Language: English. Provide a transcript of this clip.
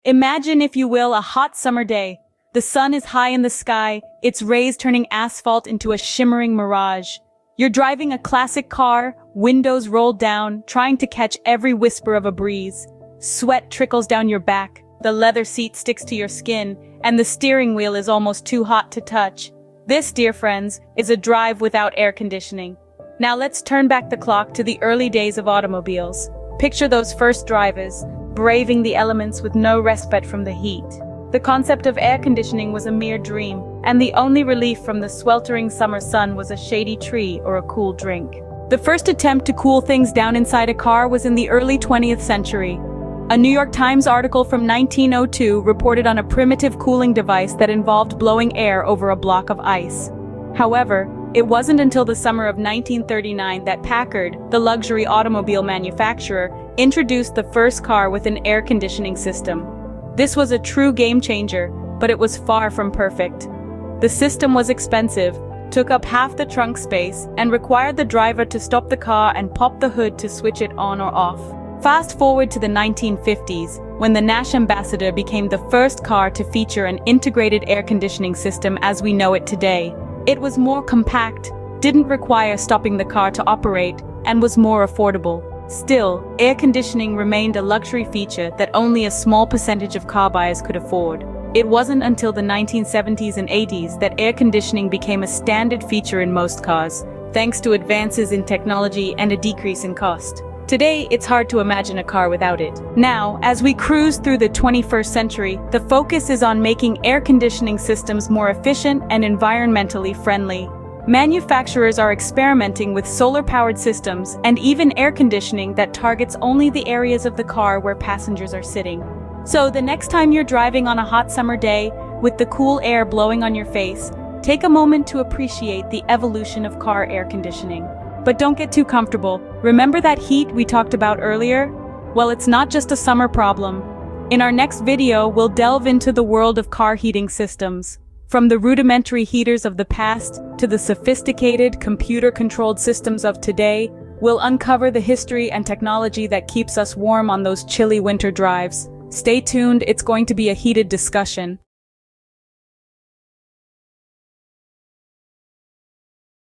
Imagine, if you will, a hot summer day. The sun is high in the sky, its rays turning asphalt into a shimmering mirage. You're driving a classic car, windows rolled down, trying to catch every whisper of a breeze. Sweat trickles down your back, the leather seat sticks to your skin, and the steering wheel is almost too hot to touch. This, dear friends, is a drive without air conditioning. Now let's turn back the clock to the early days of automobiles. Picture those first drivers, braving the elements with no respite from the heat. The concept of air conditioning was a mere dream, and the only relief from the sweltering summer sun was a shady tree or a cool drink. The first attempt to cool things down inside a car was in the early 20th century. A New York Times article from 1902 reported on a primitive cooling device that involved blowing air over a block of ice. However, it wasn't until the summer of 1939 that Packard, the luxury automobile manufacturer, introduced the first car with an air conditioning system. This was a true game changer, but it was far from perfect. The system was expensive, took up half the trunk space, and required the driver to stop the car and pop the hood to switch it on or off. Fast forward to the 1950s, when the Nash Ambassador became the first car to feature an integrated air conditioning system as we know it today. It was more compact, didn't require stopping the car to operate, and was more affordable. Still, air conditioning remained a luxury feature that only a small percentage of car buyers could afford. It wasn't until the 1970s and 80s that air conditioning became a standard feature in most cars, thanks to advances in technology and a decrease in cost. Today, it's hard to imagine a car without it. Now, as we cruise through the 21st century, the focus is on making air conditioning systems more efficient and environmentally friendly. Manufacturers are experimenting with solar-powered systems and even air conditioning that targets only the areas of the car where passengers are sitting. So the next time you're driving on a hot summer day, with the cool air blowing on your face, take a moment to appreciate the evolution of car air conditioning. But don't get too comfortable. Remember that heat we talked about earlier? Well, it's not just a summer problem. In our next video, we'll delve into the world of car heating systems. From the rudimentary heaters of the past to the sophisticated, computer-controlled systems of today, we'll uncover the history and technology that keeps us warm on those chilly winter drives. Stay tuned, it's going to be a heated discussion.